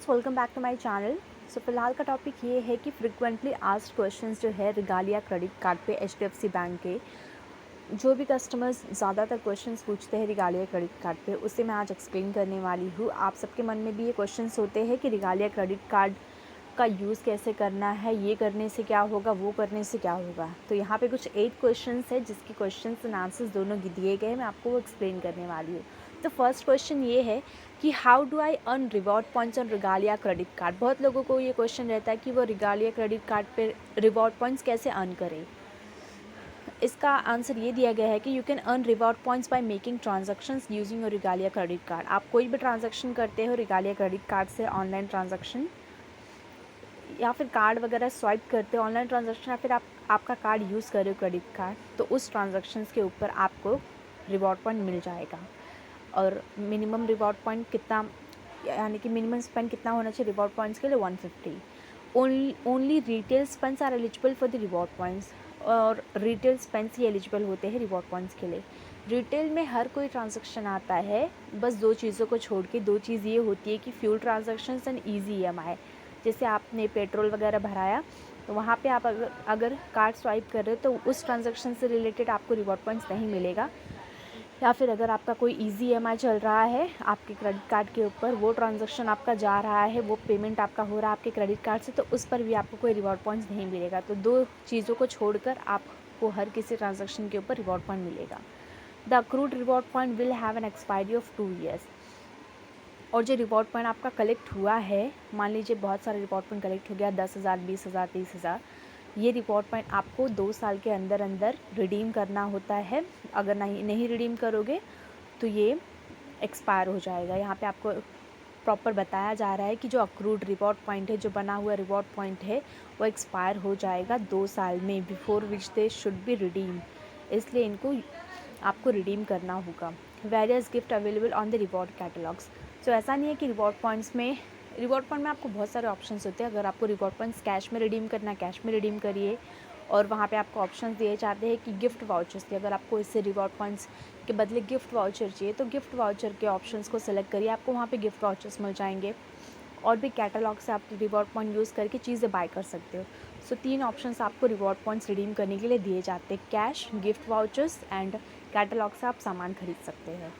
Welcome back to my channel. So फिलहाल का topic ये है कि फ्रिक्वेंटली आस्क्ड क्वेश्चंस जो है रिगालिया क्रेडिट कार्ड पे एचडीएफसी बैंक के जो भी कस्टमर्स ज़्यादातर क्वेश्चंस पूछते हैं रिगालिया क्रेडिट कार्ड पे, उसे मैं आज एक्सप्लेन करने वाली हूँ। आप सबके मन में भी ये क्वेश्चंस होते हैं कि रिगालिया क्रेडिट कार्ड का यूज़ कैसे करना है, ये करने से क्या होगा, वो करने से क्या होगा। तो यहाँ पे कुछ 8 क्वेश्चंस है जिसके क्वेश्चंस एंड आंसर्स दोनों दिए गए हैं, मैं आपको वो एक्सप्लेन करने वाली हूँ। तो फर्स्ट क्वेश्चन ये है कि how do I earn reward points on regalia credit card. बहुत लोगों को ये क्वेश्चन रहता है कि वो रिगालिया क्रेडिट कार्ड पे रिवॉर्ड पॉइंट्स कैसे अर्न करें। इसका आंसर ये दिया गया है कि you can earn reward points by making transactions using your regalia credit card. आप कोई भी ट्रांजैक्शन करते हो रिगालिया क्रेडिट कार्ड से, ऑनलाइन ट्रांजैक्शन या फिर कार्ड वगैरह स्वाइप करते हो, ऑनलाइन ट्रांजैक्शन, या फिर आपका कार्ड यूज़ कर रहे हो क्रेडिट कार्ड, तो उस ट्रांजैक्शंस के ऊपर आपको रिवॉर्ड पॉइंट मिल जाएगा। और मिनिमम रिवॉर्ड पॉइंट कितना, यानी कि मिनिमम स्पेंड कितना होना चाहिए रिवॉर्ड पॉइंट्स के लिए, 150। Only retail spends are eligible for the reward points, और रिटेल स्पेंड्स ही एलिजिबल होते हैं रिवॉर्ड पॉइंट्स के लिए। रिटेल में हर कोई ट्रांजैक्शन आता है, बस दो चीज़ों को छोड़ के। दो चीज़ ये होती है कि fuel transactions and easy EMI। जैसे आपने पेट्रोल वगैरह भराया तो वहाँ पे आप अगर कार्ड स्वाइप कर रहे हो तो उस ट्रांजैक्शन से रिलेटेड आपको रिवॉर्ड पॉइंट्स नहीं मिलेगा। या फिर अगर आपका कोई ईजी EMI चल रहा है आपके क्रेडिट कार्ड के ऊपर, वो ट्रांजैक्शन आपका जा रहा है, वो पेमेंट आपका हो रहा है आपके क्रेडिट कार्ड से, तो उस पर भी आपको कोई रिवॉर्ड पॉइंट्स नहीं मिलेगा। तो दो चीज़ों को छोड़कर आपको हर किसी ट्रांजैक्शन के ऊपर रिवॉर्ड पॉइंट मिलेगा। The accrued reward point will have an expiry of 2 years। और जो रिवॉर्ड पॉइंट आपका कलेक्ट हुआ है, मान लीजिए बहुत सारे रिवॉर्ड पॉइंट कलेक्ट हो गया, 10,000, 20,000, 30,000, ये रिवॉर्ड पॉइंट आपको 2 साल के अंदर अंदर रिडीम करना होता है। अगर नहीं रिडीम करोगे तो ये एक्सपायर हो जाएगा। यहाँ पे आपको प्रॉपर बताया जा रहा है कि जो अक्रूड रिवॉर्ड पॉइंट है, जो बना हुआ रिवॉर्ड पॉइंट है, वो एक्सपायर हो जाएगा 2 साल में, before which they should be redeem. इसलिए इनको आपको रिडीम करना होगा। Various gift available on the reward catalogues. तो ऐसा नहीं है कि रिवॉर्ड पॉइंट में आपको बहुत सारे ऑप्शंस होते हैं। अगर आपको रिवॉर्ड पॉइंट्स कैश में रिडीम करना है, कैश में रिडीम करिए। और वहाँ पे आपको ऑप्शंस दिए जाते हैं कि गिफ्ट वाउचर्स के, अगर आपको इससे रिवॉर्ड पॉइंट्स के बदले गिफ्ट वाउचर चाहिए तो गिफ्ट वाउचर के ऑप्शंस को सेलेक्ट करिए, आपको वहाँ पे गिफ्ट वाउचर्स मिल जाएंगे। और भी कैटलॉग से आप रिवॉर्ड पॉइंट यूज़ करके चीज़ें बाय कर सकते हो। सो 3 ऑप्शंस आपको रिवॉर्ड पॉइंट्स रिडीम करने के लिए दिए जाते हैं: cash, gift vouchers and catalogue से आप सामान खरीद सकते हैं।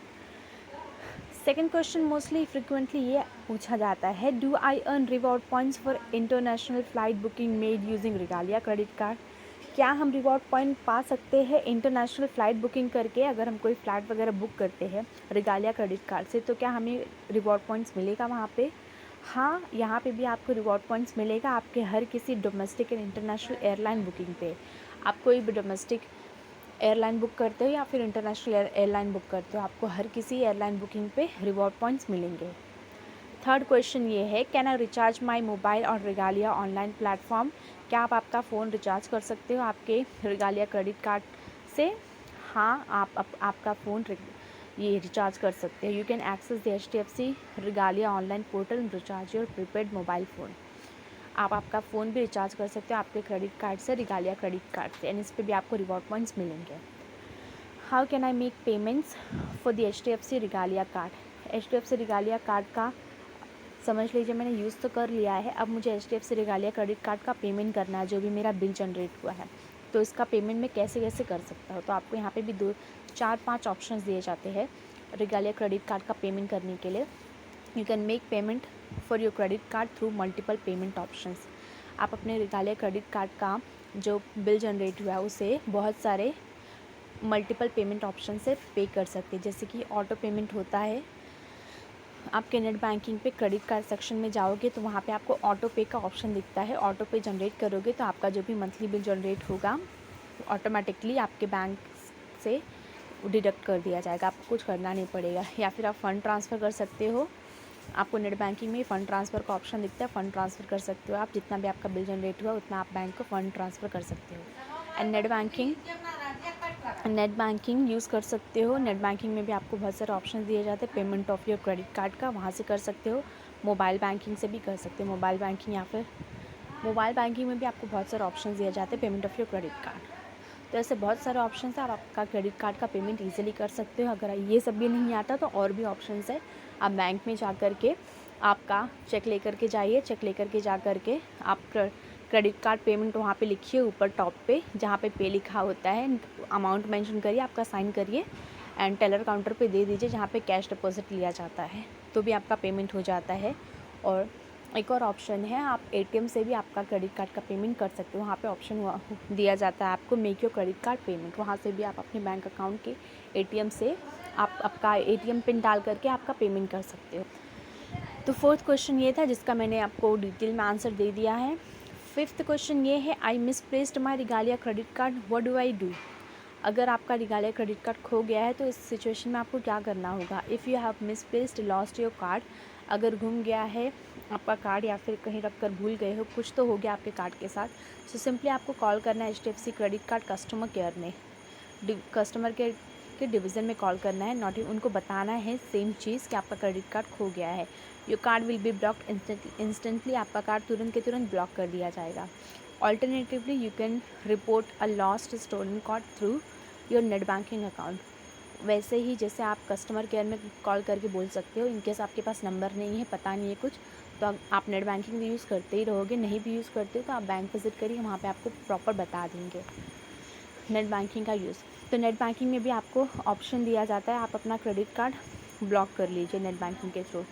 सेकेंड क्वेश्चन मोस्टली फ्रिक्वेंटली ये पूछा जाता है, do I earn reward points for international flight booking made using regalia credit card. क्या हम रिवॉर्ड पॉइंट पा सकते हैं इंटरनेशनल फ़्लाइट बुकिंग करके? अगर हम कोई फ़्लाइट वगैरह बुक करते हैं रिगालिया क्रेडिट कार्ड से, तो क्या हमें रिवॉर्ड पॉइंट्स मिलेगा वहाँ पे? हाँ, यहाँ पे भी आपको रिवॉर्ड पॉइंट्स मिलेगा आपके हर किसी domestic and international airline booking पे। आप कोई भी डोमेस्टिक एयरलाइन बुक करते हो या फिर इंटरनेशनल एयरलाइन बुक करते हो, आपको हर किसी एयरलाइन बुकिंग पे रिवॉर्ड पॉइंट्स मिलेंगे। थर्ड क्वेश्चन ये है, can I recharge my mobile और रिगालिया ऑनलाइन प्लेटफॉर्म। क्या आप आपका फ़ोन रिचार्ज कर सकते हो आपके रिगालिया क्रेडिट कार्ड से? हाँ, आपका फ़ोन ये रिचार्ज कर सकते हो। You can access the HDFC Regalia online portal and recharge your prepaid mobile phone. आप आपका फ़ोन भी रिचार्ज कर सकते हो आपके क्रेडिट कार्ड से, रिगालिया क्रेडिट कार्ड से, एंड इस पर भी आपको रिवॉर्ड पॉइंट्स मिलेंगे। How can I make payments for the HDFC Regalia card. HDFC Regalia card का समझ लीजिए मैंने यूज़ तो कर लिया है, अब मुझे HDFC रिगालिया क्रेडिट कार्ड का पेमेंट करना है, जो भी मेरा बिल जनरेट हुआ है, तो इसका पेमेंट मैं कैसे कैसे कर सकता हूँ। तो आपको यहाँ पे भी 2, 4, 5 ऑप्शंस दिए जाते हैं रिगालिया क्रेडिट कार्ड का पेमेंट करने के लिए। You can make payment for your credit card through multiple payment options. आप अपने रिगालिया क्रेडिट कार्ड का जो बिल जनरेट हुआ है उसे बहुत सारे मल्टीपल पेमेंट ऑप्शन से पे कर सकते हैं। जैसे कि ऑटो पेमेंट होता है, आपके नेट बैंकिंग पे क्रेडिट कार्ड सेक्शन में जाओगे तो वहाँ पे आपको ऑटो पे का ऑप्शन दिखता है। ऑटो पे जनरेट करोगे तो आपका जो भी मंथली बिल जनरेट होगा ऑटोमेटिकली आपके बैंक से डिडक्ट कर दिया जाएगा, आपको कुछ करना नहीं पड़ेगा। या फिर आप फ़ंड ट्रांसफ़र कर सकते हो, आपको नेट बैंकिंग में फ़ंड ट्रांसफ़र का ऑप्शन दिखता है, फ़ंड ट्रांसफ़र कर सकते हो। आप जितना भी आपका बिल जनरेट हुआ उतना आप बैंक को फ़ंड ट्रांसफ़र कर सकते हो। एंड नेट बैंकिंग यूज़ कर सकते हो। नेट बैंकिंग में भी आपको बहुत सारे ऑप्शन दिए जाते हैं payment of your credit card का, वहाँ से कर सकते हो। मोबाइल बैंकिंग से भी कर सकते हो, मोबाइल बैंकिंग, या फिर मोबाइल बैंकिंग में भी आपको बहुत सारे ऑप्शन दिए जाते हैं payment of your credit card. तो ऐसे बहुत सारे ऑप्शंस हैं, आप आपका क्रेडिट कार्ड का पेमेंट ईजिली कर सकते हो। अगर ये सब भी नहीं आता तो और भी ऑप्शंस है, आप बैंक में जा कर के आपका चेक लेकर के जाइए, चेक लेकर के जा कर के आप क्रेडिट कार्ड पेमेंट वहाँ पे लिखिए ऊपर टॉप पे, जहाँ पे लिखा होता है, अमाउंट मेंशन करिए, आपका साइन करिए एंड टेलर काउंटर पे दे दीजिए जहाँ पे कैश डिपॉजिट लिया जाता है, तो भी आपका पेमेंट हो जाता है। और एक और ऑप्शन है, आप एटीएम से भी आपका क्रेडिट कार्ड का पेमेंट कर सकते हो। वहाँ पे ऑप्शन दिया जाता है आपको make your credit card payment, वहाँ से भी आप अपने बैंक अकाउंट के एटीएम से आप आपका एटीएम पिन डाल करके आपका पेमेंट कर सकते हो। तो फोर्थ क्वेश्चन ये था जिसका मैंने आपको डिटेल में आंसर दे दिया है। फिफ्थ क्वेश्चन ये है, I misplaced my regalia credit card, what do I do. अगर आपका रिगालिया क्रेडिट कार्ड खो गया है तो इस सिचुएशन में आपको क्या करना होगा। If you have misplaced lost your card, अगर गुम गया है आपका कार्ड या फिर कहीं रख कर भूल गए हो, कुछ तो हो गया आपके कार्ड के साथ, सो सिंपली आपको कॉल करना है HDFC credit card customer care में, कस्टमर केयर के डिवीज़न में कॉल करना है, नॉट उनको बताना है सेम चीज़ कि आपका क्रेडिट कार्ड खो गया है। Your card will be blocked instantly, आपका कार्ड तुरंत के तुरंत ब्लॉक कर दिया जाएगा। Alternatively you can report a lost stolen card through your net banking account. वैसे ही जैसे आप कस्टमर केयर में कॉल करके बोल सकते हो, इनकेस आपके पास नंबर नहीं है, पता नहीं है कुछ, तो आप नेट बैंकिंग भी यूज़ करते ही रहोगे, नहीं भी यूज़ करते हो तो आप बैंक विज़िट करिए, वहाँ पे आपको प्रॉपर बता देंगे नेट बैंकिंग का यूज़। तो नेट बैंकिंग में भी आपको ऑप्शन दिया जाता है, आप अपना क्रेडिट कार्ड ब्लॉक कर लीजिए नेट बैंकिंग के through.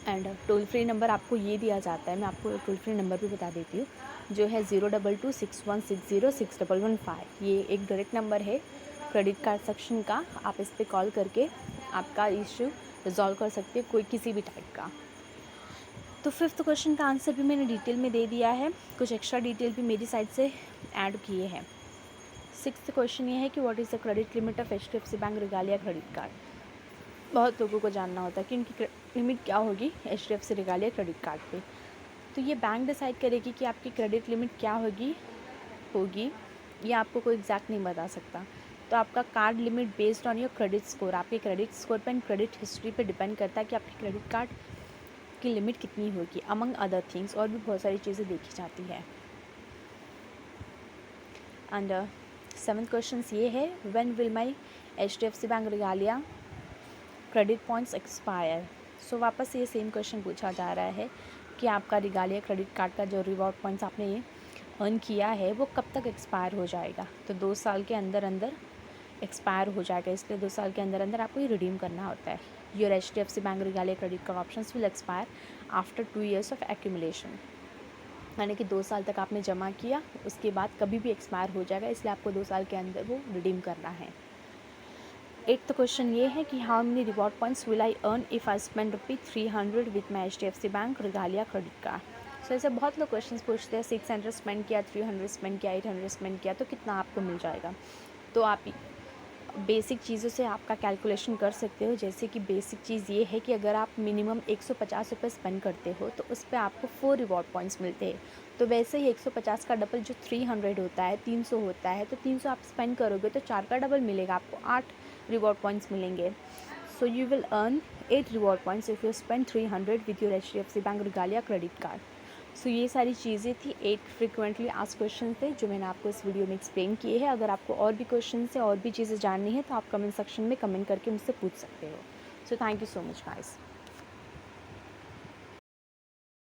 And told free number आपको ये दिया जाता है, मैं आपको टोल फ्री नंबर भी बता देती हूँ, जो है 02261606115। ये एक डायरेक्ट नंबर है क्रेडिट कार्ड सेक्शन का, आप इस पर कॉल करके आपका इशू रिजॉल्व कर सकते हो, कोई किसी भी टाइप का। तो फिफ्थ क्वेश्चन का आंसर भी मैंने डिटेल में दे दिया है, कुछ एक्स्ट्रा डिटेल भी मेरी साइड से ऐड किए हैं। सिक्स्थ क्वेश्चन ये है कि what is the credit limit of HDFC bank regalia credit card. बहुत लोगों को जानना होता है कि उनकी लिमिट क्या होगी HDFC रिगालिया क्रेडिट कार्ड पे। तो ये बैंक डिसाइड करेगी कि आपकी क्रेडिट लिमिट क्या होगी, ये आपको कोई एग्जैक्ट नहीं बता सकता। तो आपका card limit based on your credit score, आपके क्रेडिट स्कोर पर एंड क्रेडिट हिस्ट्री पे डिपेंड करता है कि आपकी क्रेडिट कार्ड की लिमिट कितनी होगी, अमंग अदर थिंग्स, और भी बहुत सारी चीज़ें देखी जाती है। एंड सेवंथ क्वेश्चन ये है, when will my HDFC bank regalia credit points expire. So वापस ये सेम क्वेश्चन पूछा जा रहा है कि आपका रिगालिया क्रेडिट कार्ड का जो रिवॉर्ड पॉइंट्स आपने ये अर्न किया है वो कब तक एक्सपायर हो जाएगा। तो 2 साल के अंदर अंदर एक्सपायर हो जाएगा, इसलिए 2 साल के अंदर अंदर आपको ये रिडीम करना होता है। Your HDFC bank regalia credit card options will expire after 2 years of accumulation, यानी कि 2 साल तक आपने जमा किया, उसके बाद कभी भी एक्सपायर हो जाएगा, इसलिए आपको 2 साल के अंदर वो रिडीम करना है। 8th क्वेश्चन ये है कि how many reward points will I earn if I spend ₹300 with my HDFC bank regalia credit card. So ऐसे बहुत लोग क्वेश्चन पूछते हैं, 600 स्पेंड किया, 300 स्पेंड किया, 800 स्पेंड किया, तो कितना आपको मिल जाएगा। तो आप बेसिक चीज़ों से आपका कैलकुलेशन कर सकते हो। जैसे कि बेसिक चीज़ ये है कि अगर आप मिनिमम 150 रुपये स्पेंड करते हो तो उस पर आपको 4 रिवॉर्ड पॉइंट्स मिलते हैं। तो वैसे ही 150 का डबल जो 300 होता है, 300 होता है, तो 300 आप स्पेंड करोगे तो 4 का डबल मिलेगा, आपको 8 रिवॉर्ड पॉइंट्स मिलेंगे। So you will earn 8 reward points if you spend 300 with your HDFC bank regalia credit card. So ये सारी चीज़ें थी, 8 फ्रिक्वेंटली आस्क्ड क्वेश्चन थे जो मैंने आपको इस वीडियो में एक्सप्लेन किए हैं। अगर आपको और भी क्वेश्चन है और भी चीज़ें जाननी है तो आप कमेंट सेक्शन में कमेंट करके मुझसे पूछ सकते हो। So thank you so much guys.